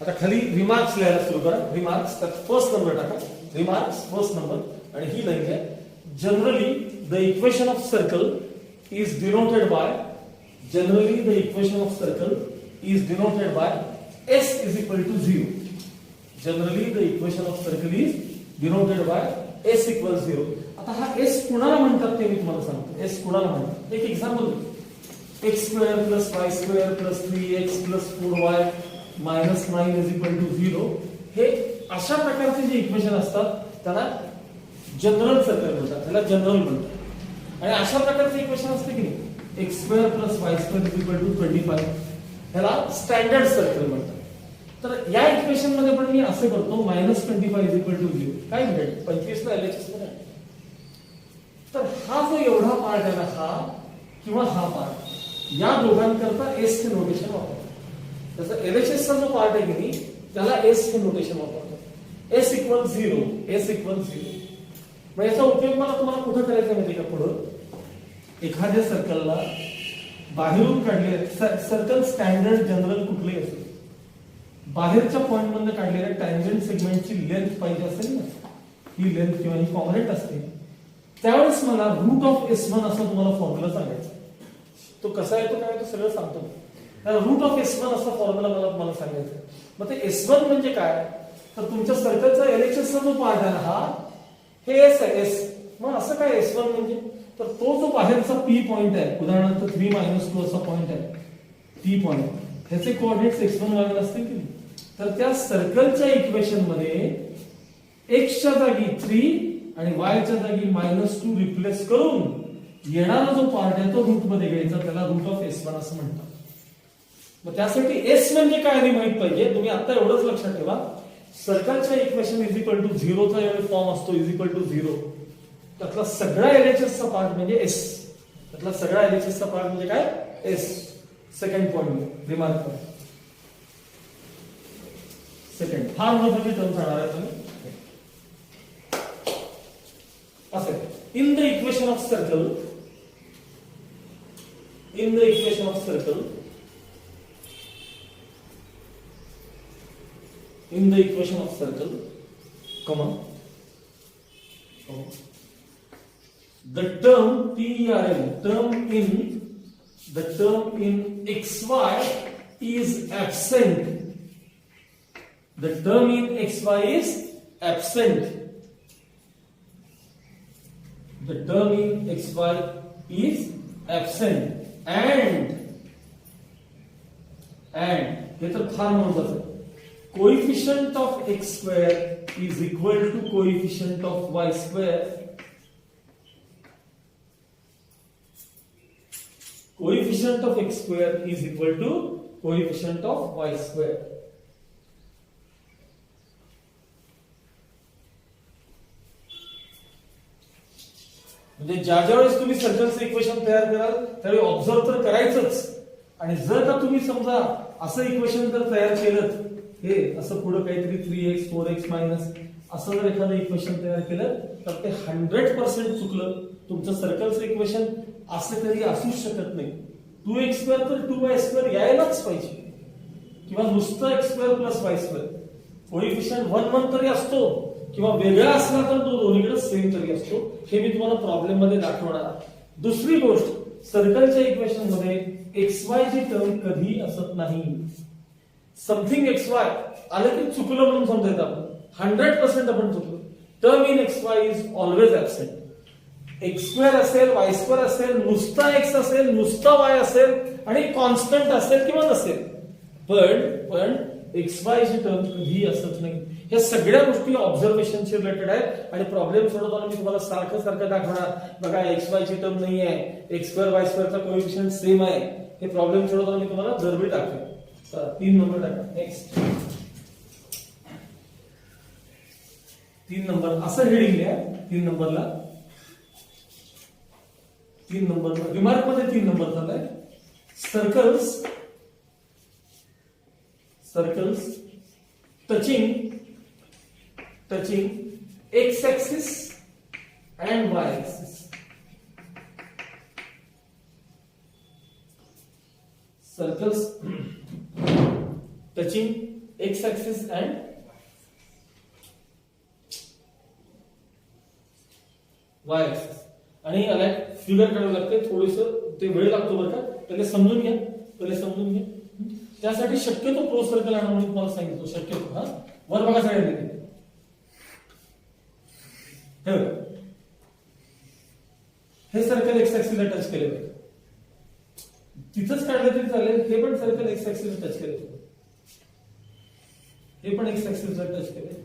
आता खाली रिमार्क्स लिहायला सुरू करा. रिमार्क्स तर फर्स्ट नंबर टाका. रिमार्क्स फर्स्ट नंबर आणि ही लाईन आहे generally the equation of circle is denoted by generally the equation of circle is denoted by s is equal to 0. Generally the equation of circle is denoted by s equals 0. आता हा s कुणाला म्हणतात ते मी तुम्हाला सांगतो. s कुणाला म्हणतात एक example x square plus y square plus 3x plus 4y minus 9 is equal to 0 हे अशा प्रकारचे जे इक्वेशन असतात त्याला जनरल सर्कल म्हणतात. त्याला जनरल म्हणतात. आणि अशा प्रकारचे इक्वेशन असते की नाही x square plus y square is equal to 25 ह्याला स्टँडर्ड सर्कल म्हणतात. तर या इक्वेशन मध्ये पण मी असे करतो -25 इज इक्वल टू 0 काय मिळेल 25 ला LHS मध्ये. तर हा जो एवढा पार्ट आहे ना हा किंवा हा पार्ट या दोघांकरता s चे नोटेशन वापरतो. जसं LHS चा जो पार्ट आहे की नाही त्याला s चे नोटेशन वापरतो. s equal 0 s equal 0. मग याचा उपयोग मला तुम्हाला कुठे करायचा माहिती का पुढे एखाद्या सर्कलला बाहेरून काढले सर्कल स्टँडर्ड जनरल कुठलेही असेल बाहेरच्या पॉइंट मधून काढलेल्या टँजंट सेगमेंटची लेंथ पाहिजे असेल ना ही लेंथ किंवा ही कॉन्ग्रेंट असते त्यावेळेस मला रूट ऑफ S1 असा तुम्हाला फॉर्म्युला सांगायचा. तो कसा येतो काय तो सगळं सांगतो. रूट ऑफ S1 असा फॉर्म्युला मला तुम्हाला सांगायचा. मग ते S1 म्हणजे काय तर तुमच्या सर्कलचा LHS चा जो पार्ट आहे हा हे S आहे S. मग असं काय S1 म्हणजे तर तो जो बाहेरचा P पॉइंट आहे उदाहरणार्थ 3 - 2 असा पॉइंट आहे P पॉइंट ह्याचे कोऑर्डिनेट्स x1 y1 असतील की तर त्या सर्कलच्या इक्वेशन मध्ये x च्या जागी 3 आणि y च्या जागी -2 रिप्लेस करून येणारा जो पार्ट आहे तो रूट मध्ये घ्यायचा त्याला रूट ऑफ S1 असं म्हणतात. मग त्यासाठी S म्हणजे काय हे माहित पाहिजे. तुम्ही आता एवढंच लक्षात ठेवा सर्कलच्या इक्वेशन इज इक्वल टू 0 चा फॉर्म असतो इज इक्वल टू 0 त्यातला सगळा LHS चा पार्ट म्हणजे S. त्यातला सगळा LHS चा पार्ट म्हणजे काय S. सेकंड पॉइंट रिमार्क करा. सेकंड फार महत्त्वाची टर्म सांगणार आहे तुम्ही असे in the equation of circle in the equation of circle in the equation of circle comma the term TERM term in xy is absent. The term in xy is absent. The term in xy is absent and हे तर फार महत्वाचं आहे. Coefficient of x square is equal to coefficient of y square. Coefficient of x square is equal to coefficient of y square. म्हणजे ज्या वेळेस तुम्ही सर्कलचं equation तयार कराल त्यावेळी ऑब्झर्व तर करायचंच. आणि जर का तुम्ही समजा असं इक्वेशन जर तयार केलं हे असं पुढे काहीतरी 3x 4x मायनस असं जर एखादं इक्वेशन तयार केलं तर ते 100% चुकलं. तुमचं सर्कलचं इक्वेशन असं तरी असूच शकत नाही. 2x स्क्वेअर तर 2y स्क्वेअर यायलाच पाहिजे किंवा नुसतं x square plus y square coefficient 1 तरी असतो किंवा वेगळा असला तर तो दोन्हीकडे सेम तरी असतो. हे मी तुम्हाला प्रॉब्लेम मध्ये दाखवणार. दुसरी गोष्ट सर्कलच्या इक्वेशन मध्ये xy ची टर्म कधी असत नाही. समथिंग xy आलं की चुकलं म्हणून समजायचं आपण 100% आपण चुकलो. Term in xy is always absent. x square असेल y स्क्वेअर असेल नुसता x असेल नुसता y असेल आणि कॉन्स्टंट असेल किंवा नसेल पण xy ची टर्म कधी असत नाही. ह्या सगळ्या गोष्टी ऑब्झर्वेशनशी रिलेटेड आहेत आणि प्रॉब्लेम सोडवताना मी तुम्हाला सारखं दाखवणार. बघा xy ची टर्म नाही आहे x स्क्वेअर y स्क्वेअरचा कोएफिशियंट सेम आहे. हे प्रॉब्लेम सोडवताना मी तुम्हाला दरवेळी दाखवेन. 3 नंबर टाका. नेक्स्ट 3 नंबर असं हेडिंग लिहा. 3 नंबरला 3 नंबर रिमार्क मध्ये 3 नंबर झालाय. Circles touching x axis and y axis. Circles touching x axis and Y axis. आणि याला फिगर काढावं लागते, थोडस ते वेळ लागतो बरं का. पहिले समजून घ्या. त्यासाठी शक्यतो प्रो सर्कल आणा म्हणून तुम्हाला सांगितलं, शक्यतो. हा वर बघा सगळ्यांनी, हे सर्कल एक्स ऍक्सिसला टच केले पाहिजे. तिथंच काढलं तरी चालेल. हे पण सर्कल एक्स ऍक्सिसला टच केले, हे पण एक्स ऍक्सिसला टच केले,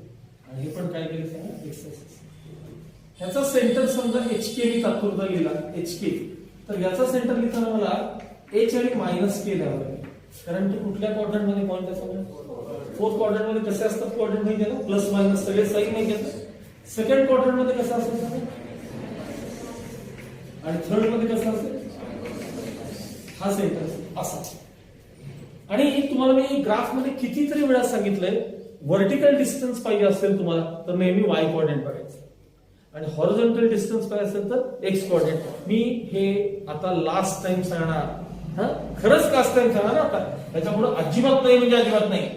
आणि हे पण काय केले सांगा, एक्स ऍक्सिस. ह्याचा सेंटर समजा एच के मी तात्पुरता लिहिला, एच के, तर याचा सेंटर लिहिताना मला एच आणि मायनस के लिहावं लागेल. कारण तो कुठल्या क्वाड्रंट मध्ये पॉईंट आहे सांगा, फोर्थ क्वाड्रंट मध्ये कसे असतात क्वाड्रंट माहिती आहे ना, प्लस मायनस सगळे साईन नाही घेतात. सेकंड क्वाड्रंट मध्ये कसं असेल सांगा, आणि थर्ड मध्ये कसं असेल, हा सेंटर असा. आणि तुम्हाला मी ग्राफ मध्ये कितीतरी वेळा सांगितलंय, व्हर्टिकल डिस्टन्स पाहिजे असेल तुम्हाला तर नेहमी वाय क्वाड्रंट बघायचं, आणि हॉरिझॉन्टल डिस्टन्स पाहिजे असेल तर एक्स क्वाड्रंट. मी हे आता लास्ट टाइम सांगणार, हा खरंच लास्ट टाइम सांगणार आता, त्याच्यापुढे अजिबात नाही म्हणजे अजिबात नाही.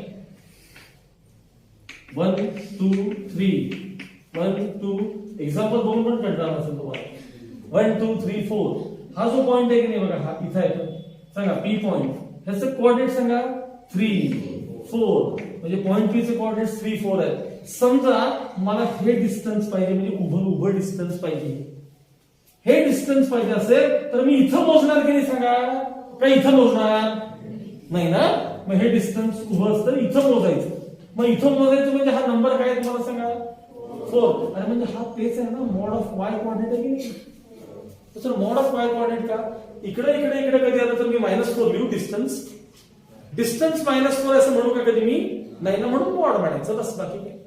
1 2 3 1 2 एक्झाम्पल बघून पण कंटाळा असेल तुम्हाला. 1 2 3 4 हा जो पॉइंट आहे की नाही बघा, हा इथं आहे, सांगा पी पॉइंट. ह्याचं कोऑर्डिनेट सांगा 3 4, म्हणजे पॉइंट पी चे कोऑर्डिनेट 3 4 आहे. समजा मला हे डिस्टन्स पाहिजे, म्हणजे उभं डिस्टन्स पाहिजे, हे डिस्टन्स पाहिजे असेल तर मी इथं मोजणार की नाही सांगा, का इथं मोजणार नाही ना. मग हे डिस्टन्स उभं असतं, इथं मोजायचं. मग इथं मोजायचं म्हणजे हा नंबर काय तुम्हाला सांगा, 4. आणि म्हणजे हा तेच आहे ना, मॉड ऑफ वाय कोऑर्डिनेट आहे की नाही. तर मॉड ऑफ वाय कोऑर्डिनेट का, इकडे कधी आलं तर मी -4 लिहू डिस्टन्स -4 असं म्हणू का कधी मी नाही ना, म्हणून मॉड म्हणायचं बस, बाकी काय.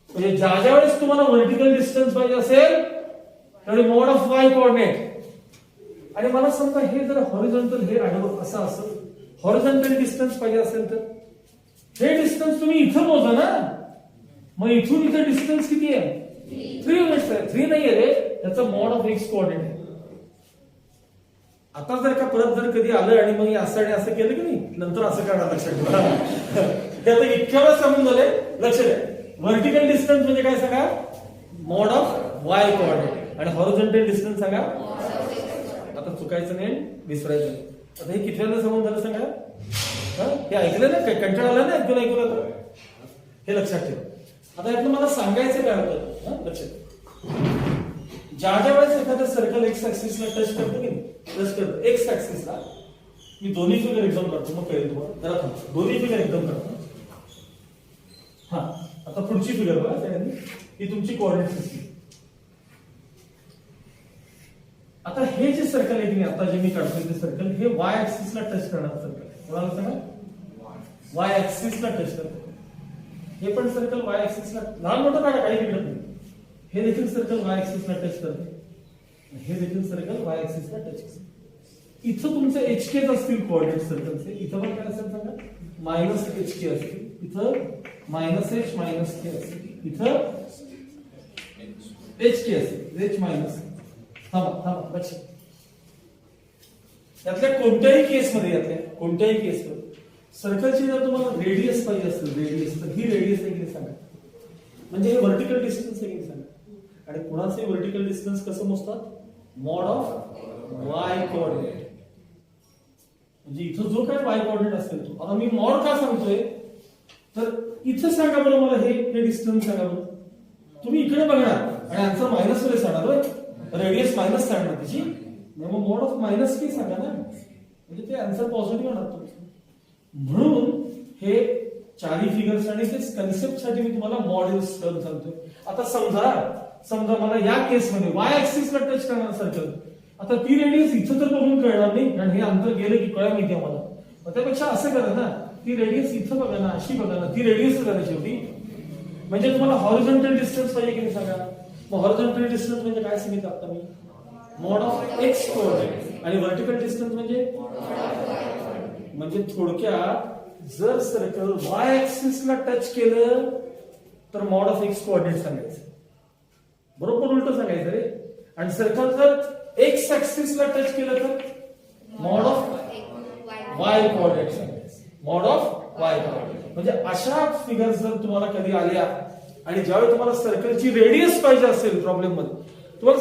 म्हणजे ज्या वेळेस तुम्हाला व्हर्टिकल डिस्टन्स पाहिजे असेल त्यावेळी मॉड ऑफ वाय कोऑर्डिनेट. आणि मला समजा हे जर हॉरिझॉन्टल, हे आडवं असं असेल, हॉरिझॉन्टल डिस्टन्स पाहिजे असेल तर हे डिस्टन्स तुम्ही इथं मोजा ना. मग इथून इथं डिस्टन्स किती आहे, 3 युनिट्स आहे. 3 नाही आहे रे, त्याचा मॉड ऑफ एक्स कोऑर्डिनेट आहे. आता जर का परत जर कधी आलं आणि मग असं आणि असं केलं की नाही, नंतर असं करा, लक्षात ठेवा. ते आता इतक्या वेळा समजून झाले, लक्ष द्या. व्हर्टिकल डिस्टन्स म्हणजे काय सांगा, मॉड ऑफ वाय कोऑर्डिनेट, आणि हॉरिझॉन्टल डिस्टन्स सांगा. आता चुकायचं नाही, विसरायचं नाही. आता हे कितव्यांदा समजून झालं सांगा, हे ऐकलं ना, कंटाळा आला ना ऐकून आता, हे लक्षात ठेवा. आता यातलं मला सांगायचं काय होतं, लक्षात. ज्या वेळेस एखादं सर्कल एक्स ऍक्सिसला टच करतो की नाही, टच करतो एक्स ऍक्सिसला, मी दोन्ही फिगर एकदम करतो, मग कळेल तुम्हाला. जरा थांबा, दोन्ही फिगर एकदम करतो. हा आता पुढची फिगर बघा सगळ्यांनी, ही तुमची कोऑर्डिनेट सिस्टीम. आता हे जे सर्कल आहे की नाही, आता जे मी काढतोय ते सर्कल, हे वाय ऍक्सिसला टच करणार सर्कल. कोणाला सांगा, वाय ऍक्सिसला टच करतो. हे पण सर्कल वाय ऍक्सिसला, लहान मोठं काढा, काही बिघडत नाही. हे देखील सर्कल वाय ऍक्सिसला टच करते, हे देखील सर्कल वाय ऍक्सिसला टच करते. इथं तुमचे एच के असतील कोऑर्डिनेट सर्कलचे, इथं पण काय असेल सांगा, -HK असतील, इथं -H -K असतील, इथं HK असेल, H मायनस. थांबा लक्ष. यातल्या कोणत्याही केसमध्ये सर्कलची जर तुम्हाला रेडियस पाहिजे असेल, रेडियस, तर ही रेडियस आहे की सांगा, म्हणजे हे व्हर्टिकल डिस्टन्स आहे की सांगा. आणि कुणाचे व्हर्टिकल डिस्टन्स कसं मोजतात, मॉड ऑफ वाय कोऑर्डिनेट. म्हणजे इथं जो काय वाय कोऑर्डिनेट असेल तो, आता मी मॉड का सांगतोय तर इथं सांगा बरं मला, हे डिस्टन्स सांगा बरं. तुम्ही इकडे बघणार आणि आन्सर मायनस मध्ये सांगणार, रेडियस मायनस सांगणार त्याची, मग मॉड ऑफ मायनस की सांगा ना, म्हणजे ते आन्सर पॉझिटिव्ह होणार तुमचं. म्हणून हे चारी फिगर्स आणि ते कन्सेप्ट साठी मी तुम्हाला मॉडेल्स टर्म सांगतोय. आता समजा मला या केसमध्ये वाय ऍक्सिसला टच करणार सर्कल, आता ती रेडियस इथं तर बघून कळणार नाही, कारण हे अंतर गेलं की कळा माहिती आम्हाला. त्यापेक्षा असं करा ना, ती रेडियस इथं बघा ना, अशी बघा ना, ती रेडियस करा शेवटी. म्हणजे तुम्हाला हॉरिझॉन्टल डिस्टन्स पाहिजे की नाही सांगा. मग हॉरिझॉन्टल डिस्टन्स म्हणजे काय सांगितलं आता मी, मॉड ऑफ एक्स कोऑर्डिनेट. आणि व्हर्टिकल डिस्टन्स म्हणजे थोडक्यात जर सर्कल वाय ऍक्सिसला टच केलं तर मॉड ऑफ एक्स कोऑर्डिनेट सांगायचं, बरोबर उलट सांगायचं रे. आणि सर्कल जर एक्स ऍक्सिसला टच केलं तर मॉड ऑफ वाय कोऑर्डिनेट सांगायचं, मॉड ऑफ वाय कोऑर्डिनेट. म्हणजे अशा फिगर्स जर तुम्हाला कधी आल्या आणि ज्यावेळी तुम्हाला सर्कलची रेडियस पाहिजे असेल प्रॉब्लेम मध्ये, तुम्हाला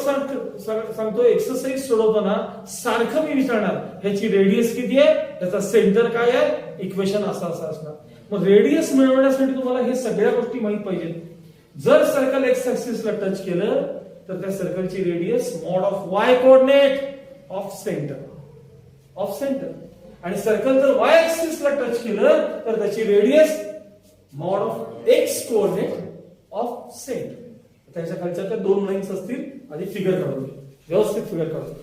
सांगतो एक्सरसाइज सोडवताना सारखं मी विचारणार ह्याची रेडियस किती आहे, त्याचा सेंटर काय आहे, इक्वेशन असं असणार. मग रेडियस मिळवण्यासाठी तुम्हाला हे सगळ्या गोष्टी माहित पाहिजेत. जर सर्कल एक्स ऍक्सिसला टच केलं तर त्या सर्कलची radius mod of Y coordinate of centre आणि सर्कल जर वाय ऍक्सिसला टच केलं तर त्याची radius mod of X coordinate of centre. त्याच्या खालच्या त्या दोन लाईन्स असतील. आधी फिगर काढून व्यवस्थित फिगर काढून.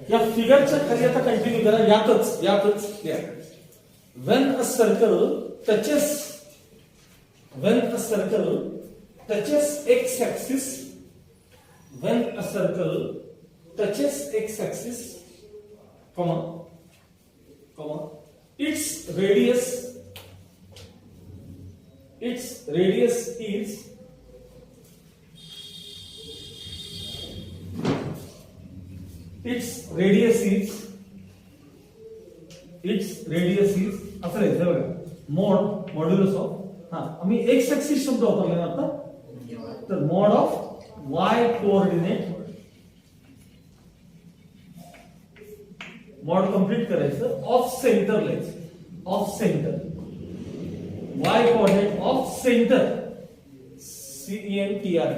या फिगरच्या खाली आता कंटिन्यू करा. यातच when a circle touches x axis, when a circle touches x axis, comma, its radius is असं लिहायचं बघा, मॉड्युलस ऑफ, आम्ही एक्स ऍक्सिस शब्द वापरला ना आता, तर mod of Y coordinate, mod complete करायचं, ऑफ सेंटर लिहायचं, of centre, Y coordinate of centre, CENTR,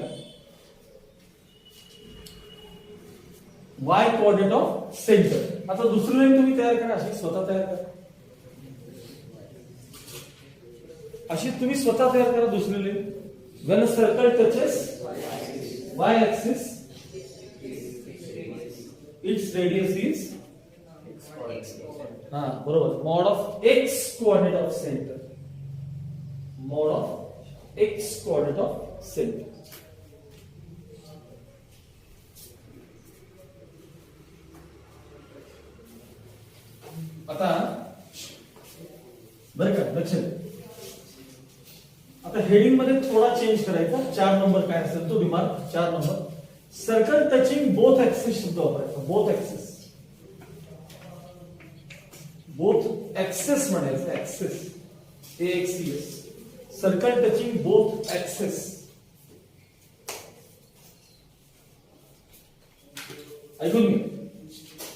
Y coordinate of centre. आता दुसरी लाईन तुम्ही तयार करा, अशी स्वतः तयार करा, अशी तुम्ही स्वतः तयार करा दुसरी line. when a circle touches y axis, its radius is बरोबर, mod of x coordinate of center, mod of x coordinate of center. आता बरं का, लक्षात. आता हेडिंग मध्ये थोडा चेंज करायचा. 4 नंबर काय असेल तो remark 4 number, circle touching both axis शब्द वापरायचा. बोथ ऍक्सिस म्हणायचं, axis, AXIS, circle touching both axis. ऐकून घ्या.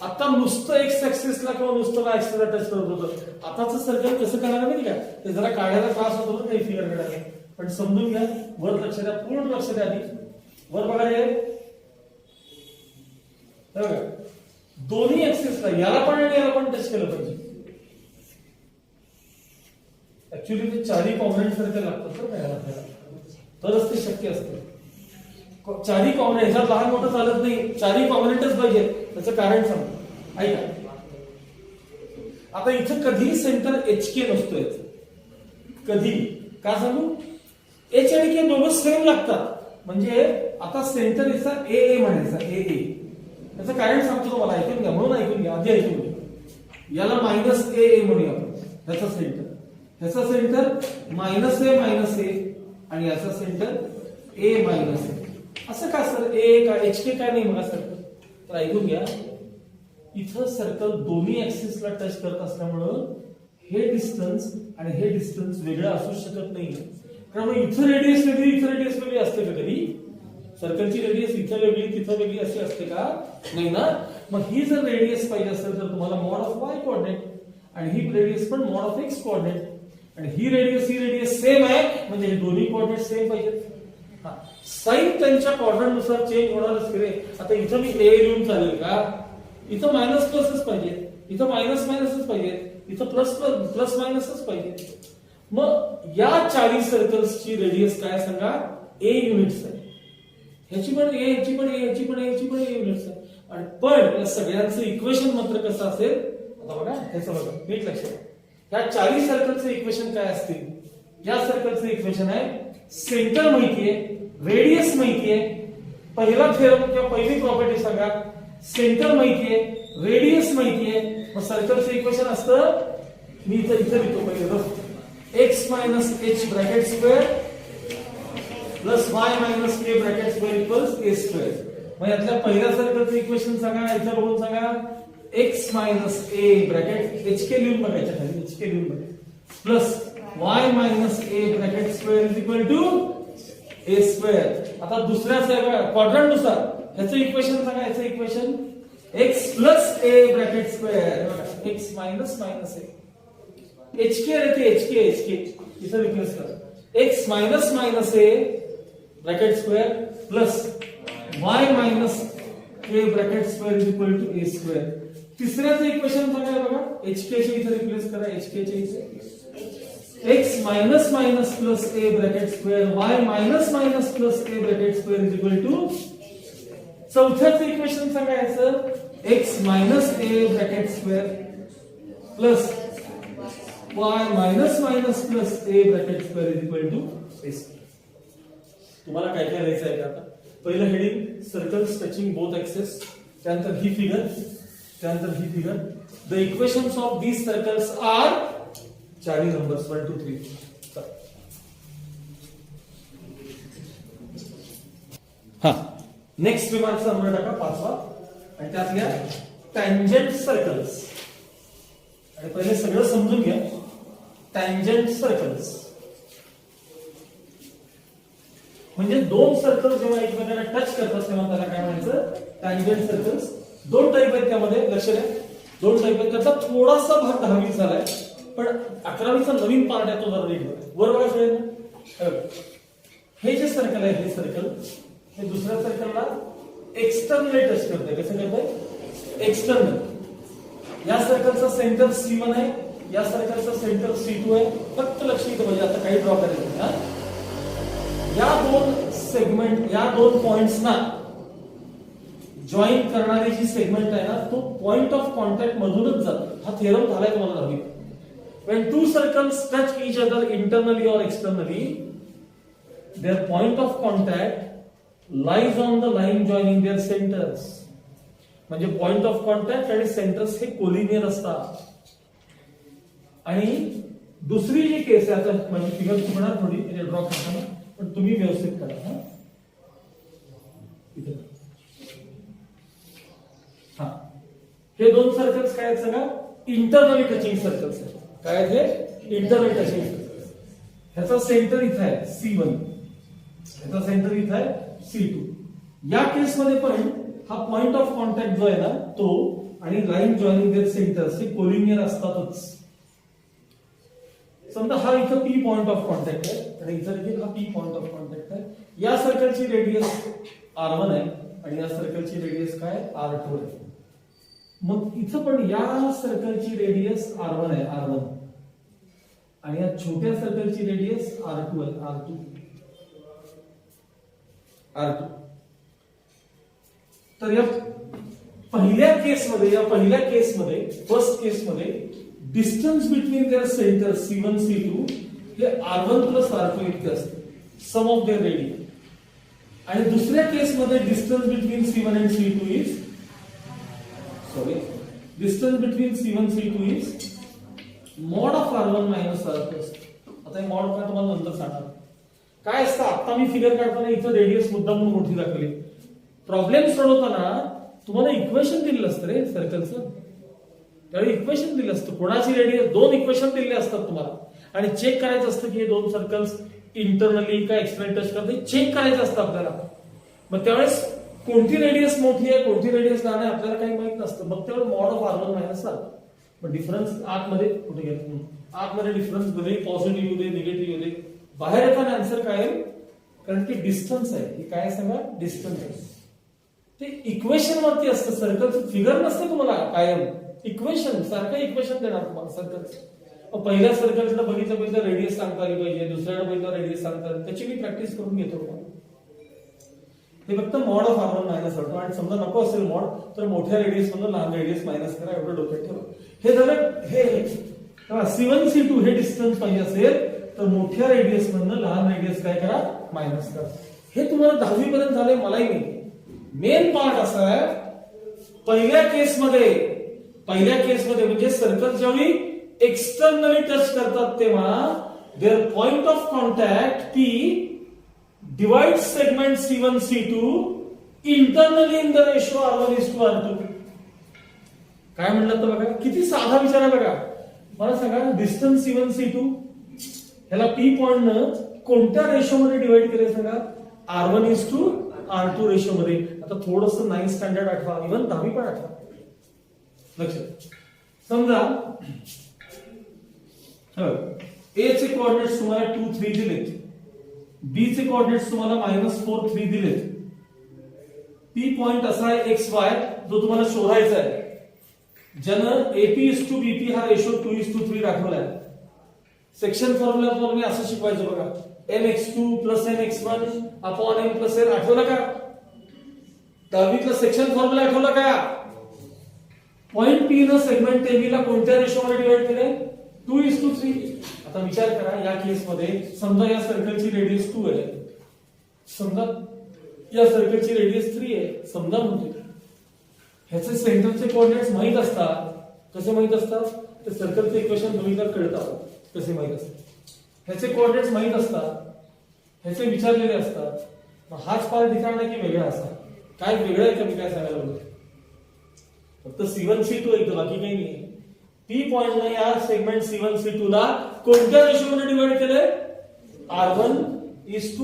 आता नुसतं एक्स ऍक्सिसला किंवा नुसतं वाय ऍक्सिसला टच करत होतं. आताच सर्कल कसं करणार माहिती का, ते जरा काढायला त्रास होतो ना काही फिगर काढायला, पण समजून घ्या. वर लक्ष द्या, पूर्ण लक्ष द्या. आधी वर बघा, हे बघा, दोन्ही ऍक्सिसला याला पण आणि याला पण टच केलं पाहिजे. ऍक्च्युली ते चारही कॉम्पोनंट सारखे लागतात तर काय आपल्याला, तरच ते शक्य असतं. चारही कॉम्पोनंट, ह्याच्यात लहान मोठं चालत नाही, चारही कॉम्पोनंटच पाहिजे. त्याचं कारण सांगतो, ऐका. आता इथं कधी सेंटर HK नसतोय, कधी, का सांगू, H आणि K दोघं सेम लागतात. म्हणजे आता सेंटर याचा AA म्हणायचा, AA. त्याचं कारण सांगतो तुम्हाला, ऐकून घ्या, म्हणून ऐकून घ्या, आधी ऐकून घ्या. याला -AA म्हणूया आपण, ह्याचा सेंटर, ह्याचा सेंटर -A आणि याचा सेंटर A-A. असं का सर, A का HK काय नाही मला सर? तर ऐकून घ्या, इथं सर्कल दोन्ही ऍक्सिसला टच करत असल्यामुळं हे डिस्टन्स आणि हे डिस्टन्स वेगळं असू शकत नाही. कारण इथं रेडियस वेगळी, इथं रेडियस वेगळी असते का कधी? सर्कलची रेडियस इथं वेगळी, तिथं वेगळी अशी असते का? नाही ना. मग ही जर रेडियस पाहिजे असेल तर तुम्हाला मॉड ऑफ वाय कोऑर्डिनेट, आणि ही रेडियस पण मॉड ऑफ एक्स कोऑर्डिनेट, आणि ही रेडियस सेम आहे, म्हणजे हे दोन्ही कोऑर्डिनेट सेम पाहिजेत. साइन त्यांच्या क्वाड्रंट नुसार चेंज होणारच रे. आता इथं मी A लिहून चालेल का? इथं मायनस प्लसच पाहिजे, इथं मायनस मायनसच पाहिजे, इथं प्लस मायनसच पाहिजे. मग या 40 सर्कल्सची रेडियस काय सांगा? A युनिट्स आहे. ह्याची पण A, ह्याची पण A, ह्याची पण A, ह्याची पण A युनिट्स आहे. आणि पण या सगळ्यांचं इक्वेशन मात्र कसं असेल? आता बघा, ह्याचं बघा, नीट लक्षात. या 40 सर्कलचं इक्वेशन काय असतील? या सर्कलचं इक्वेशन आहे, सेंटर माहितीये, रेडियस माहितीये. पहिला थेरम किंवा पहिली प्रॉपर्टी सांगा, सेंटर माहितीये, रेडियस माहितीये. मग सर्कलचं इक्वेशन असतं, मी इथं लिहितो पहिले, x minus h bracket square plus y minus k bracket square equals a square. मग यातल्या पहिल्या सर्कलचं इक्वेशन सांगा, इथं बघून सांगा, x minus a bracket hk लिहून बघायच्या खाली hk लिहून बघायचं plus y minus a bracket square is equal to a square. आता दुसऱ्याच आहे बघा क्वाड्रंट नुसार ह्याचं इक्वेशन सांगा. ह्याचं equation x plus a bracket square x minus minus a hk रहते hk इथं रिप्लेस करा x minus minus a bracket square plus y minus a bracket square is equal to a square. तिसऱ्याचं equation सांगा बघा hk चे इथं replace करा hk चे इथे x minus minus plus a bracket square y minus minus plus a bracket square is equal to. चौथ्याचं equation सांगायचं x minus a bracket square plus y minus minus plus a bracket square is equal to a square. तुम्हाला काय काय लिहायचं आहे आता? पहिलं heading circles touching both axes, त्यानंतर ही फिगर, त्यानंतर ही figure. The equations of these circles are चारही नंबर्स 1 2 3. हा नेक्स्ट रिमार्कचा नंबर टाका 5वा आणि त्यातल्या टँजंट सर्कल्स. आणि पहिले सगळं समजून घ्या. टँजंट सर्कल्स म्हणजे दोन सर्कल जेव्हा एकमेकांना टच करतात तेव्हा त्याला काय म्हणायचं? Tangent circles. दोन टाईप आहेत त्यामध्ये, लक्ष द्या. दोन टाईप आहेत. त्याचा थोडासा भाग 10वी झालाय पण 11वीचा नवीन पार्ट आहे तो जरा नीट बघा. वर बघा सगळ्यांना. हे जे सर्कल आहे हे सर्कल हे दुसऱ्या सर्कलला एक्सटर्नली टच करतंय. कसं करतंय? एक्सटर्नल. या सर्कलचा सेंटर C1 आहे, या सर्कलचा सेंटर C2 आहे. फक्त लक्ष इथं म्हणजे आता काही ड्रॉ करायचं नाही. या दोन सेगमेंट, या दोन पॉइंट्सना जॉईन करणारी जी सेगमेंट आहे ना तो पॉइंट ऑफ कॉन्टॅक्ट मधूनच जातो. हा थेरम झालाय तुम्हाला हवी. When two circles touch each other internally or externally, their point of contact lies on the line joining their centers. म्हणजे पॉइंट ऑफ कॉन्टॅक्ट आणि सेंटर्स हे कोलिनियर असतात. आणि दुसरी जी केस आहे, आता म्हणजे फिगर चुकणार थोडी ड्रॉ करताना, पण तुम्ही व्यवस्थित करा. हा हे दोन सर्कल्स काय आहेत सांगा? इंटरनली टचिंग सर्कल्स आहेत. काय आहे? Internal touching circles. ह्याचा सेंटर इथं आहे C1, ह्याचा सेंटर इथं आहे C2. या केसमध्ये पण हा पॉइंट ऑफ कॉन्टॅक्ट जो आहे ना तो आणि लाईन जॉईनिंग देअर सेंटर्स हे कोलिनियर असतातच. समजा हा इथं P पॉइंट ऑफ कॉन्टॅक्ट आहे आणि इथं देखील हा P पॉइंट ऑफ कॉन्टॅक्ट आहे. या सर्कलची रेडियस R1 आहे आणि या सर्कलची रेडियस काय? R2 आहे. मग इथं पण या सर्कलची रेडियस R1 आहे, R1, आणि या छोट्या सर्कलची रेडियस R2 आहे, R2. तर या पहिल्या केसमध्ये फर्स्ट केसमध्ये distance between there centre C1 C2 हे R1 प्लस R2 इतके असते, सम ऑफ देअर रेडियस. आणि दुसऱ्या केसमध्ये distance between C1 and C2 is distance between C1 C2 is mod of R1 minus R2. आता हे मॉड काय तुम्हाला नंतर सांगणार. काय असतं? आता मी फिगर काढताना इथं रेडियस मुद्दाम म्हणून मोठी दाखवली. प्रॉब्लेम सोडवताना तुम्हाला इक्वेशन दिलेलं असतं रे सर्कलचं. त्यावेळी इक्वेशन दिलं असतं. कोणाची रेडियस, दोन इक्वेशन दिले असतात तुम्हाला आणि चेक करायचं असतं की हे दोन सर्कल्स इंटरनली का एक्सटर्नली टच करते, चेक करायचं असतं आपल्याला. मग त्यावेळेस कोणती रेडियस मोठी आहे कोणती रेडियस लहान आहे आपल्याला काही माहित नसतं. मग त्यावर mod of R1 minus R2. मग डिफरन्स आतमध्ये कुठे गेला? आतमध्ये डिफरन्स भले पॉझिटिव्ह येऊ दे निगेटिव्ह येऊ दे, बाहेर येताना आन्सर काय आहे? कारण की डिस्टन्स आहे. हे काय सांगा? डिस्टन्स आहे. ते इक्वेशन वरती असतं. सर्कलचं फिगर नसतं तुम्हाला कायम. इक्वेशन सारखं इक्वेशन देणार तुम्हाला सर्कलचं. पहिल्या सर्कलचं बघितलं पहिलं रेडियस सांगता आली पाहिजे, दुसऱ्याला पहिलं रेडियस सांगता आली, त्याची मी प्रॅक्टिस करून घेतो. हे फक्त mod of R1 minus R2. आणि समजा नको असेल मॉड तर मोठ्या रेडियस मधून लहान रेडियस मायनस करा, एवढं डोक्यात ठेवा. हे झालं. हे C1 C2 हे डिस्टन्स पाहिजे असेल तर मोठ्या रेडियस मधनं लहान रेडियस काय करा? मायनस करा. हे तुम्हाला 10वी पर्यंत झालंय, मलाही माहिती. मेन पार्ट असा आहे पहिल्या केसमध्ये म्हणजे सर्कल ज्यावेळी एक्सटर्नली टच करतात तेव्हा their point of contact P divides segment C1 C2 internally in the ratio R1 is to R2. काय म्हणलं तर बघा, किती साधा विचार आहे बघा. मला सांगा डिस्टन्स C1 C2 ह्याला P पॉइंट न कोणत्या रेशो मध्ये डिवाइड केले सांगा? R1:R2 रेशो मध्ये. आता थोडस 9th स्टँडर्ड आठवा, इव्हन 10वी पण आठवा. लक्षात समजा A चे कोऑर्डिनेट्स तुम्हाला 2 3 दिलेत, B चे कोऑर्डिनेट्स तुम्हाला -4 3 दिलेत. P पॉइंट असा आहे XY जो तुम्हाला शोधायचा आहे, ज्यानं AP:BP हा रेशो 2:3 दाखवलाय. सेक्शन फॉर्म्युला मी असं शिकवायचं बघा, mx2 + mx1 / m + n. आठवलं का? 10वीतला सेक्शन फॉर्म्युला आठवला का? पॉइंट P न सेगमेंट AB ला कोणत्या रेशो मध्ये डिवाइड केले? 2:3. आता विचार करा, या केस मध्ये समजा या सर्कलची रेडियस 2 आहे, समजा या सर्कलची रेडियस 3 आहे, समजा म्हणजे ह्याचे सेंटरचे कोऑर्डिनेट्स माहित असतात. कसे माहित असतात? ते सर्कलचे इक्वेशन बघितल्यावर कळतात कसे माहित असतात. ह्याचे कोऑर्डिनेट्स माहित असतात, ह्याचे विचारलेले असतात. मग हाच पार्ट ठिकाण नाही की वेगळा असा. काय वेगळं आहे का मी काय सांगायला बोलतो? फक्त C1 C2 आहे, बाकी काही नाही. P पॉइंटने या सेगमेंट C1 C2 ला कोणत्या रेशो मध्ये डिवाइड केलंय? R1:R2.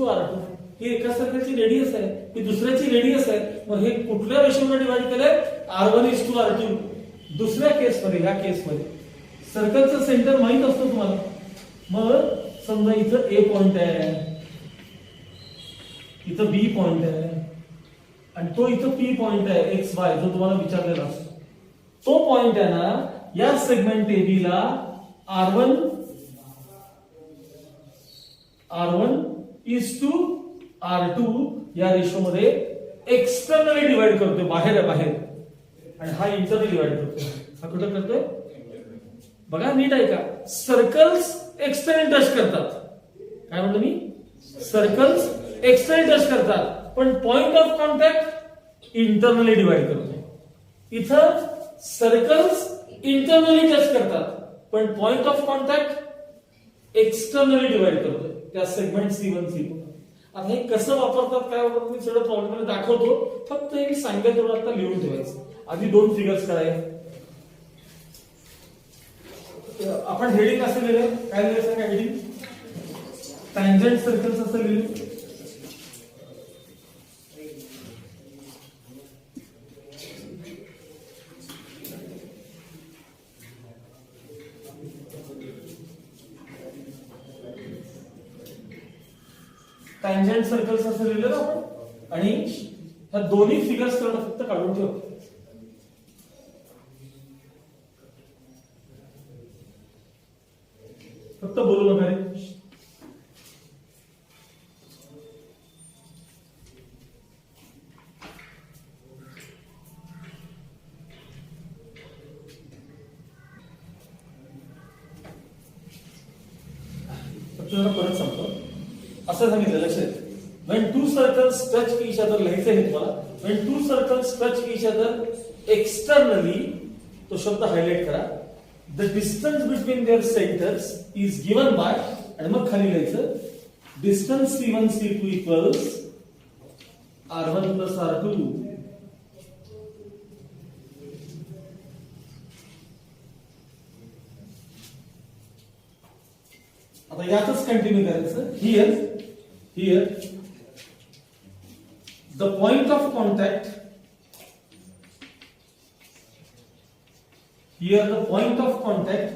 ही एका सर्कलची रेडियस आहे, ही दुसऱ्याची रेडियस आहे. मग हे कुठल्या रेशो मध्ये डिवाइड केलंय? R1:R2. दुसऱ्या केस मध्ये, ह्या केस मध्ये सर्कलचं सेंटर माहित असतं तुम्हाला. मग समजा इथं A पॉइंट आहे, इथं B पॉइंट आहे, आणि तो इथं P पॉइंट आहे XY जो तुम्हाला विचारलेला असतो. तो पॉइंट आहे ना, या सेगमेंट AB ला R1:R2 या रेशो मध्ये एक्सटर्नली डिवाइड करतोय, बाहेर आहे बाहेर, आणि हा इंटरनली डिवाइड करतोय. हा कुठं करतोय बघा, नीट आहे का? सर्कल्स एक्सटर्नली टच करतात. काय म्हणतो मी? सर्कल्स एक्सटर्नली टच करतात, पण point of contact internally divide करतोय. इथं सर्कल्स इंटरनली टच करतात, पण point of contact externally divide करतोय त्या सेगमेंट C1 C2. आता हे कसं वापरतात, काय वापरतात, मी सगळं प्रॉब्लेम मध्ये दाखवतो. फक्त हे मी सांगेल तेवढं आता लिहून ठेवायचं. आधी 2 फिगर्स करायचे. आपण हेडिंग असं लिहिलं, काय लिहिलं सांगा हेडिंग? टँजंट सर्कल्स असं लिहिलं. टँजंट सर्कल्स असं लिहिलं ना आपण. आणि ह्या दोन्ही फिगर्स करणं फक्त काढून ठेव. फक्त बोलू नका रे. परत सांगतो. असं सांगितलं, लक्षात. when two circles touch each other, लिहायचं आहे तुम्हाला. when two circles touch each other externally, तो शब्द हायलाइट करा. the distance between their centers is given by, आणि मग खाली लिहायचं distance C1 C2 equals R1 plus R2 आता यातच कंटिन्यू करायचं. here the point of contact, here the point of contact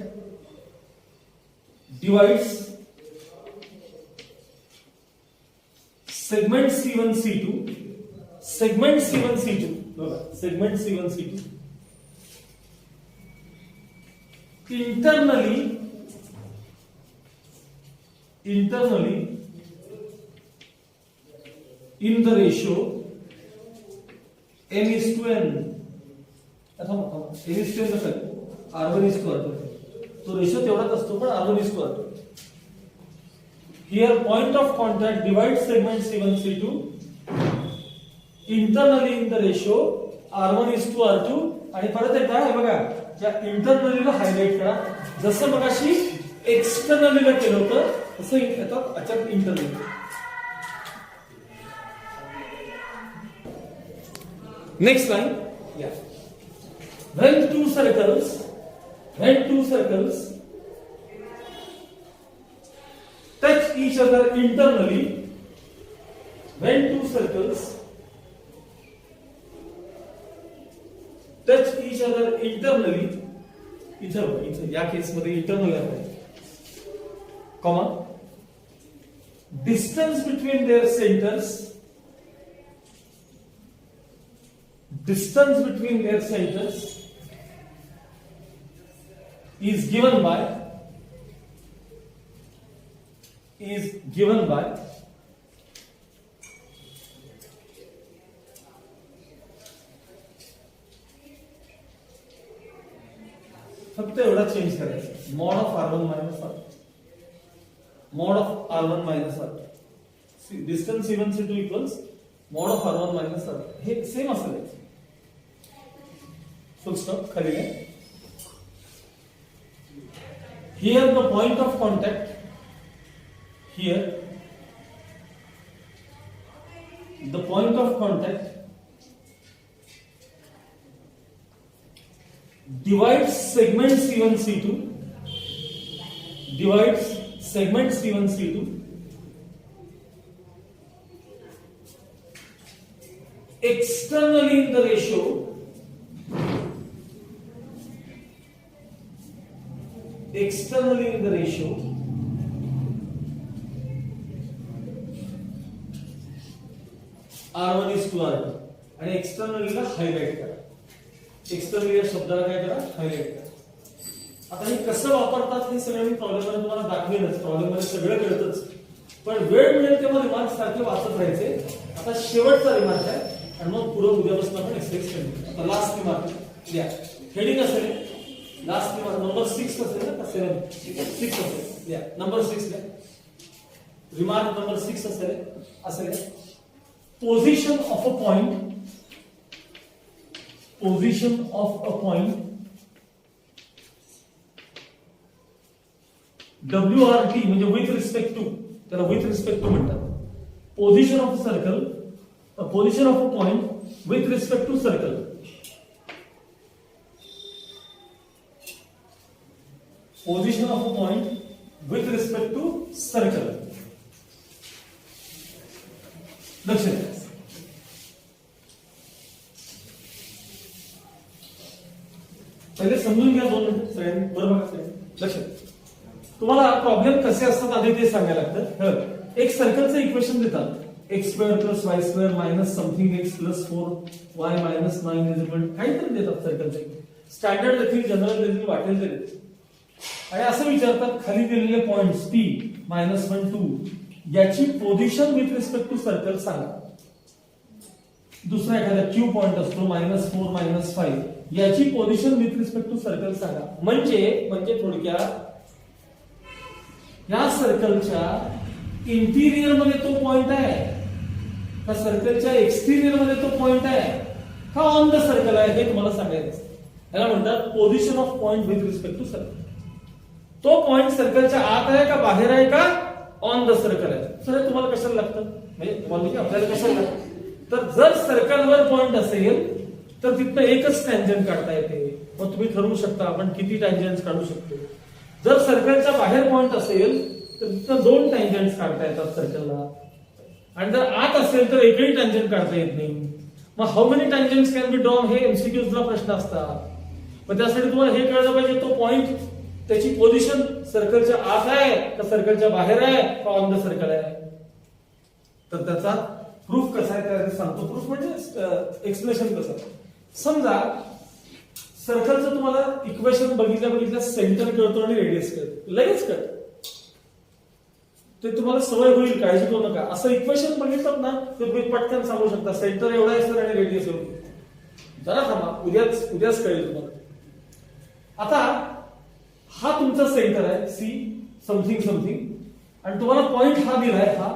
divides segment C1 C2, segment C1 C2, segment C1 C2 internally in the ratio m:n. आता m:n कसं R1:R2, तो ratio तेवढाच असतो, पण R1:R2. Here point of contact divides segment C1 C2 internally in the ratio R1:R2. आणि परत एकदा हे बघा, त्या इंटरनलीला हायलाइट करा. जसं मगाशी एक्सटर्नलीला केलं होतं तसं येतात अचानक internally. Next line. when two circles touch each other internally, when two circles touch each other internally, इथं या केसमध्ये इंटरनल आहे, comma, distance between their centers is given by फक्त एवढा चेंज करायचा, mod of r1 minus r, mod of r1 minus r, distance even C2 equals mod of r1 minus r, हे same असेल. फुल stop खाली आहे. Here the point of contact, divides segment C1 C2 externally in the ratio R1 is to R2 आणि एक्सटर्नलीला highlight करा. Externally या शब्दाला काय करा, हायलाइट करा. आता हे कसं वापरतात हे सगळं मी प्रॉब्लेम मध्ये तुम्हाला दाखवेनच, प्रॉब्लेम मध्ये सगळं कळतच, पण वेळ मिळेल तेव्हा रिमार्क्स सारखे वाचत राहायचे. आता शेवटचा रिमार्क आहे आणि मग पुढे उद्यापासून आपण एक्सरसाइज करू. आता लास्ट रिमार्क या हेडिंग असेल, लास्ट रिमार्क नंबर 6 असेल ना, 6 असेल या, नंबर 6 द्या. रिमार्क नंबर 6 असेल position of a point WRT म्हणजे with respect to, त्याला with respect to म्हणतात. position of a circle, a position of a point with respect to circle. Position of a point with respect to circle. लक्ष द्या. पहिले समजून घ्या 2 minute सगळ्यांनी, बरोबर? लक्ष द्या. तुम्हाला प्रॉब्लेम कसे असतात आधी ते सांगायला लागतं. एक सर्कलचं इक्वेशन देतात, x square plus y square minus something x plus 4y minus 9 is equal काहीतरी देतात सर्कलचं. स्टँडर्ड देखील, जनरल देखील वाटेल ते देतात आणि असं विचारतात खाली दिलेले पॉइंट्स p -1 2 याची position with respect to circle सांगा. दुसरा एखादा क्यू पॉइंट असतो -4 -5 याची position with respect to circle सांगा. म्हणजे थोडक्यात या सर्कलच्या इंटिरियर मध्ये तो पॉइंट आहे का सर्कलच्या एक्सटिरियर मध्ये तो पॉइंट आहे का ऑन द सर्कल आहे हे तुम्हाला सांगायचं. याला म्हणतात position of point with respect to circle. तो पॉइंट सर्कलच्या आत आहे का बाहेर आहे का ऑन द सर्कल आहे. सर तुम्हाला कशाला लागतं, म्हणजे तुम्हाला आपल्याला कशाला लागतं, तर जर सर्कलवर पॉइंट असेल तर तिथं एकच टँजंट काढता येते. मग तुम्ही ठरवू शकता आपण किती टँजंट काढू शकतो. जर सर्कलच्या बाहेर पॉइंट असेल तर तिथं 2 टँजंट काढता येतात सर्कलला, आणि जर आत असेल तर एकही टँजंट काढता येत नाही. मग how many tangents can be drawn हे एमसीक्यूजला प्रश्न असतात. मग त्यासाठी तुम्हाला हे कळलं पाहिजे तो पॉइंट त्याची पोझिशन सर्कलच्या आत आहे का सर्कलच्या बाहेर आहे का ऑन द सर्कल आहे. तर त्याचा प्रूफ कसा आहे त्याला सांगतो. प्रूफ म्हणजे एक्सप्लेनेशन कसं. समजा सर्कलचं तुम्हाला इक्वेशन बघितल्या सेंटर कळतो आणि रेडियस कळतो, लगेच कळतं. ते तुम्हाला सवय होईल, काळजी करू नका. असं इक्वेशन बघितलं ना तर तुम्ही पटकन सांगू शकता सेंटर एवढा आहे सर आणि रेडियस एवढी. जरा थांबा, उद्याच कळेल तुम्हाला. आता हा तुमचा सेंटर आहे सी समथिंग आणि तुम्हाला पॉइंट हा दिलाय, हा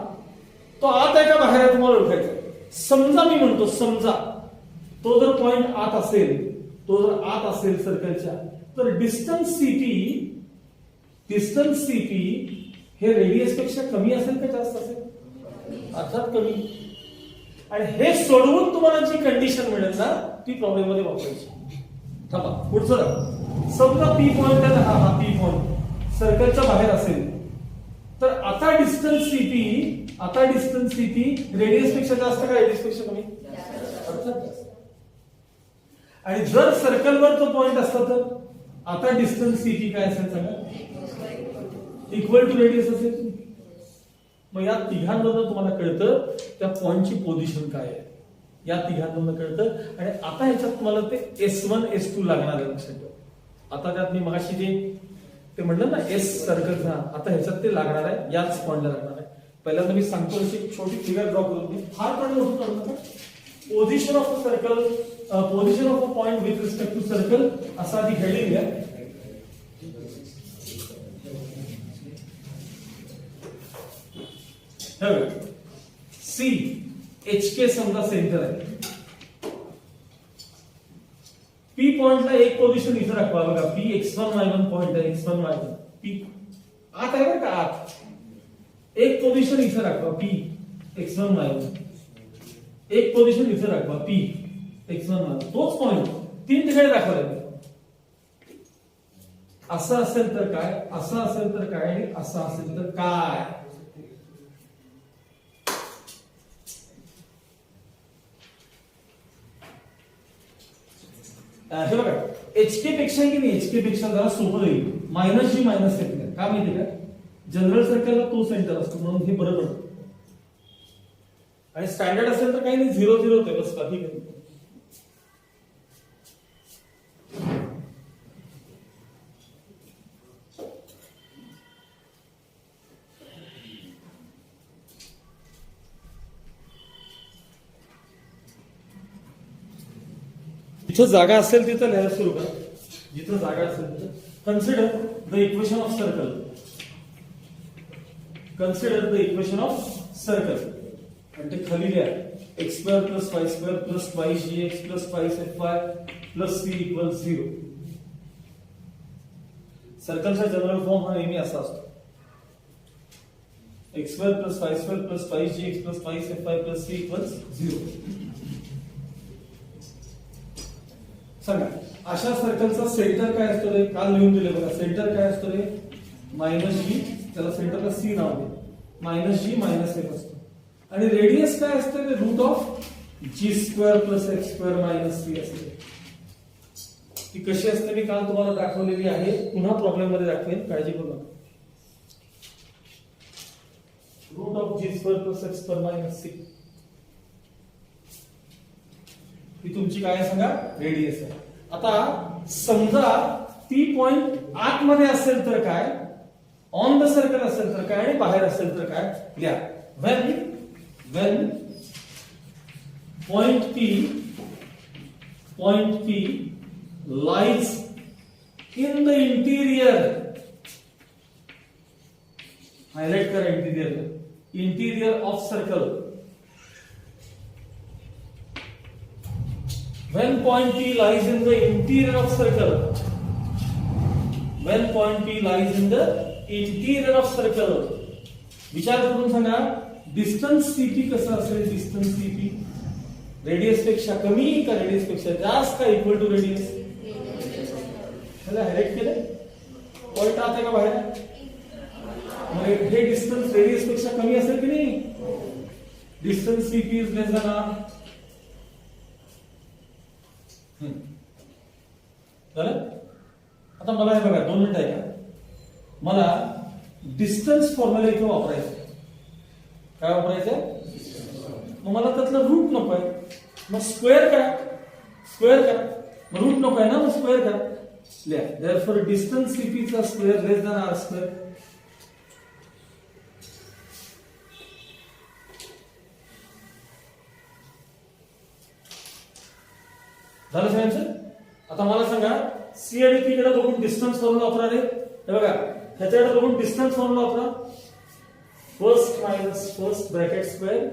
तो आत आहे का बाहेर आहे तुम्हाला ओळखायचं. समजा मी म्हणतो, समजा तो जर पॉइंट आत असेल सर्कलच्या, तर डिस्टन्स सीपी हे रेडियस पेक्षा कमी असेल का जास्त असेल, अर्थात कमी. आणि हे सोडवून तुम्हाला जी कंडिशन मिळेल ना ती प्रॉब्लेम मध्ये वापरायची. थांबा पुढचं दाखव. समजा पी पॉइंट आहे, हा पी पॉइंट सर्कलच्या बाहेर असेल तर आता डिस्टन्स सीपी रेडियस पेक्षा जास्त का रेडियस पेक्षा कमी? अर्थात जास्त. आणि जर सर्कलवर तो पॉइंट असता तर आता डिस्टन्स सीपी काय असेल सांगा? इक्वल टू रेडियस असेल. मग या तिघांमधून तुम्हाला कळतं त्या पॉइंटची पोझिशन काय आहे, या तिघांमधून कळतं. आणि आता ह्याच्यात तुम्हाला ते S1 S2 लागणार आहे लक्षात ठेवा. आता त्यात मी मगाशी जे ते म्हणलं ना एस सर्कल, आता ह्याच्यात ते लागणार आहे, याच पॉइंटला लागणार आहे. पहिल्यांदा मी सांगतो अशी एक छोटी फिगर ड्रॉ करून घे. फार पण मोठं करू नका. Position of a circle, position of a point with respect to circle असा आधी हेडिंग आहे. सी HK समजा सेंटर आहे. पी पॉइंटला एक पोझिशन इथं दाखवा बघा. पी x1 y1 पॉइंट आहे, x1 y1 पी आत आहे बरं का, आत. एक पोझिशन इथं दाखवा पी x1 y1, एक पोझिशन इथं दाखवा पी x1 y1. तोच पॉइंट तीन ठिकाणी दाखवला. असं असेल तर काय, असं असेल तर काय, आणि असं असेल तर काय? हे बघा HK पेक्षा की नाही, HK पेक्षा जरा सोपं जाईल. मायनस जी मायनस सेंटर का माहिती का? जनरल सर्कलला तो सेंटर असतो म्हणून हे बरं पडतं. आणि स्टँडर्ड असेल तर काही नाही, 0 0 होते बस, बाकी काही. जिथं जागा असेल तिथं लिहायला सुरू करा. जिथं जागा असेल तिथं. Consider the equation of circle. Consider the equation of circle. आणि ते खाली लिहा. x² + y² + 5gx + 5fy + c = 0. सर्कलचा general form हा नेहमी असा असतो. x² + y² + 5gx + 5fy + c = 0. सांगा अशा सर्कलचा सेंटर काय असतो रे? काल लिहून दिले बघा. सेंटर काय असतो रे? -g. त्याला सेंटरला c नाव दे. -g -f असतो. आणि रेडियस काय असते? ते route of g² + x² - c असते. ती कशी असते मी काल तुम्हाला दाखवलेली आहे. पुन्हा प्रॉब्लेम मध्ये दाखवेन, काळजी करू नका. Route of g² + x² - c ही तुमची काय सांगा? रेडियस आहे. आता समजा ती पॉइंट आतमध्ये असेल तर काय, ऑन द सर्कल असेल तर काय, आणि बाहेर असेल तर काय लिहा. when point P lies in the interior, highlight करा interior of circle. When point P lies in the interior of circle, when point P lies in the interior of circle, विचार करून सांगा डिस्टन्स CP कसं असेल? Distance CP radius पेक्षा कमी का radius पेक्षा जास्त का इक्वल टू रेडियस? त्याला हायलाइट केलं. पॉइंट आत आहे का बाहेर? मग हे डिस्टन्स रेडियस पेक्षा कमी असेल की नाही? Distance CP is less than R. झालं? आता मला हे बघा 2 मिनिटं ऐका. मला डिस्टन्स फॉर्म्युला इथे वापरायचं. काय वापरायचं? मग मला त्यातलं रूट नको आहे, मग स्क्वेअर करा. मग रूट नको आहे ना, मग स्क्वेअर करा. लिहा देअरफॉर डिस्टन्स CP चा स्क्वेअर लेस दॅन r². झालं सगळ्यांचं? आता मला सांगा C आणि P कडे बघून डिस्टन्स फॉर्म्युला वापरा रे. हे बघा ह्याच्याकडे बघून डिस्टन्स फॉर्म्युला वापरा. First minus first bracket square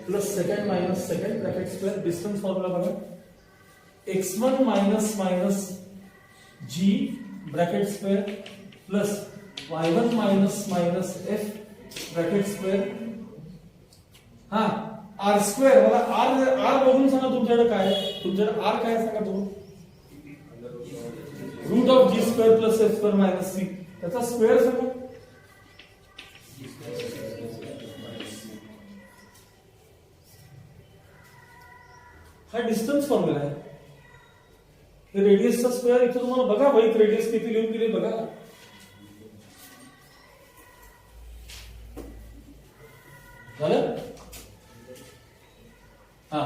plus second minus second bracket square. Distance formula बघा. x1 minus g bracket square plus y1 minus f bracket square. हा r². मला r बघून सांगा तुमच्याकडे काय आहे? तुमच्याकडे r काय सांगा बघू. Root of G square plus F square minus C, त्याचा स्क्वेअर सांगा. हा डिस्टन्स फॉर्म्युला आहे. हे रेडियसचा स्क्वेअर इथे तुम्हाला बघा वहीत रेडियस किती लिहून दिले बघा. झालं. हा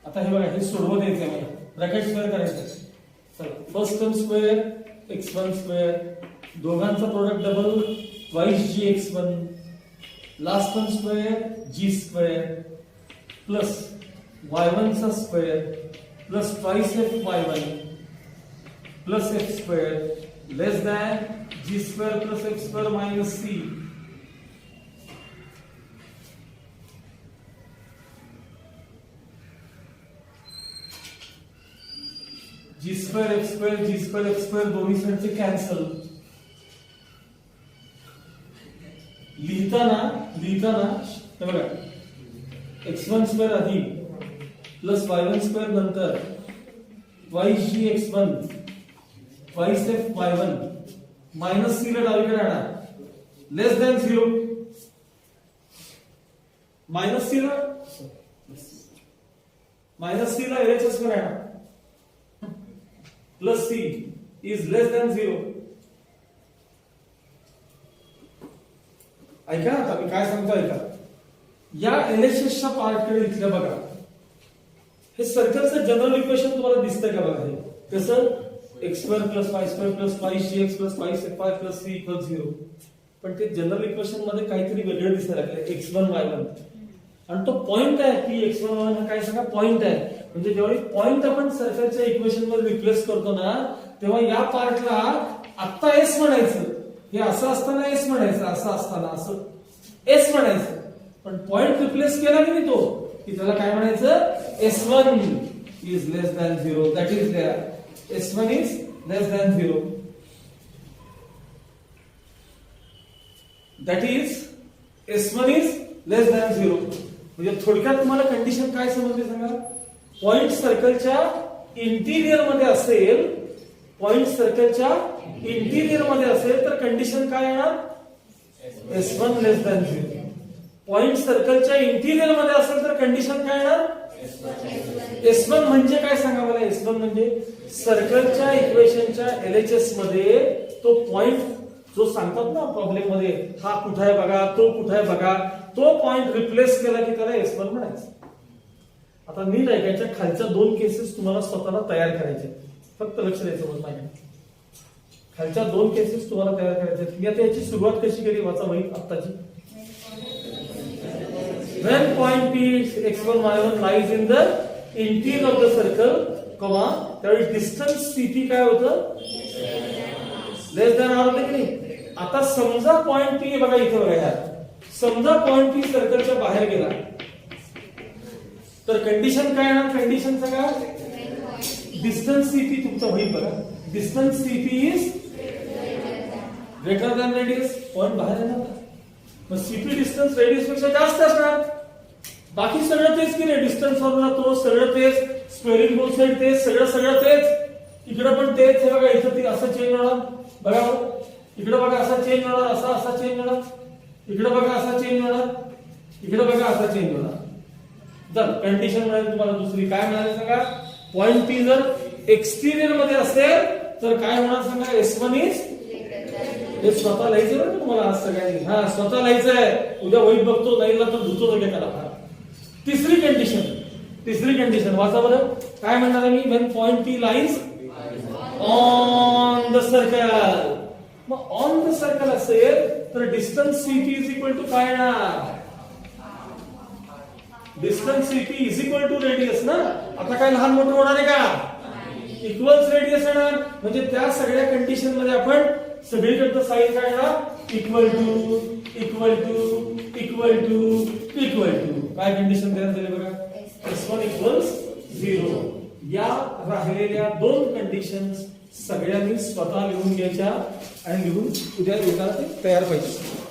आता हे बघा, हे सोडवून द्यायचं आहे मला. ब्रॅकेट स्क्वेअर करायचं. चला, first term square x1 square, दोघांचा product double twice gx1, last term square g square plus y1 चा square plus twice fy1 plus f square less than g square plus f square minus c. G square F square G square F square दोन्ही साईडचे cancel. लिहिताना हे बघा, x1 square आधी plus y1 square नंतर twice gx1 twice fy1 minus c ला डावीकडे आणा लेस दॅन 0. मायनस c ला LHS वर आणा plus c is less than 0. ऐका आता मी काय सांगतो ऐका. या LHS च्या पार्टकडे इथल्या बघा, हे सर्कलचं जनरल इक्वेशन तुम्हाला दिसतंय का बघा. हे कसं x square plus y square plus twice gx plus twice fy plus c equal 0. पण ते जनरल इक्वेशन मध्ये काहीतरी वेगळं दिसायला लागलं x1 y1, आणि तो पॉइंट आहे की x1 y1 हा काय सांगा पॉइंट आहे. म्हणजे जेव्हा पॉइंट आपण सर्कलच्या इक्वेशन मध्ये रिप्लेस करतो ना, तेव्हा या पार्टला आता s म्हणायचं. हे असं असताना s म्हणायचं, असं असताना असं s म्हणायचं. पण पॉइंट रिप्लेस केला की नाही तो, की त्याला काय म्हणायचं, s1 is less than 0. That is there. s1 is less than 0. That is s1 is less than 0. म्हणजे थोडक्यात तुम्हाला कंडिशन काय समजली सांगा. पॉइंट सर्कलच्या इंटिरियर मध्ये असेल, पॉइंट सर्कलच्या इंटिरियर मध्ये असेल तर कंडिशन काय येणार, s1 लेस दॅन 0. पॉइंट सर्कलच्या इंटिरियर मध्ये असेल तर कंडिशन काय येणार, s1 म्हणजे काय सांगा मला. s1 म्हणजे सर्कलच्या इक्वेशनच्या LHS मध्ये तो पॉइंट जो सांगतात ना प्रॉब्लेम मध्ये, हा कुठे आहे बघा, तो कुठे आहे बघा, तो पॉइंट रिप्लेस केला की त्याला s1 म्हणायचं. आता नीट ऐकायच्या, खालच्या दोन केसेस तुम्हाला स्वतःला तयार करायचे, फक्त लक्ष द्यायचं बस माझ्या. खालच्या दोन केसेस तुम्हाला तयार करायचे. मी आता याची सुरुवात कशी केली वाचा वही आत्ताची. When point P x1 y1 lies in the interior of the circle, comma, त्यावेळी डिस्टन्स CP काय होतं, लेस दॅन आर होतं की नाही. आता समजा पॉइंट P बघा इथे बघा यार, समजा पॉइंट P सर्कलच्या बाहेर गेला तर कंडिशन काय येणार. कंडिशन सांगा, डिस्टन्स CP तुमचा होईल बघा. Distance CP is greater than radius. Point बाहेर येणार, मग CP डिस्टन्स रेडियस पेक्षा जास्त असणार. बाकी सगळं तेच की नाही, डिस्टन्स फॉर्म्युला तो सगळं तेच, स्क्वेअरिंग बोथ साइड तेच, सगळं तेच. इकडे पण तेच. हे बघा इथं ती असं चेंज होणार बघा, इकडे बघा असा चेंज होणार, असा चेंज होणार, इकडे बघा असा चेंज होणार, इकडे बघा असा चेंज होणार. जर कंडिशन मिळाली तुम्हाला दुसरी काय मिळाली सांगा. पॉइंट P जर एक्सटिरियर मध्ये असेल तर काय होणार सांगा, s1 इज, हे स्वतः लिहायचं बरं तुम्हाला आज सगळ्यांनी. हा स्वतः लिहायचं आहे. उद्या वहीत बघतो नाही तर धुतो सगळे त्याला. तिसरी कंडिशन वाचा बरं. काय म्हणणार मी, when point P lies on the circle. मग ऑन द सर्कल असेल तर distance CP is equal to काय येणार, distance CP is equal to radius ना. आता काय लहान मोठं होणार आहे का, इक्वल्स रेडियस येणार. म्हणजे त्या सगळ्या कंडिशन मध्ये आपण सगळीकडचं साईन काय येणार, equal to equal to equal to equal to. काय कंडिशन तयार झाली बघा, s1 इक्वल्स 0. या राहिलेल्या दोन कंडिशन्स सगळ्यांनी स्वतः लिहून घ्यायच्या आणि लिहून उद्या येताना ते तयार पाहिजे.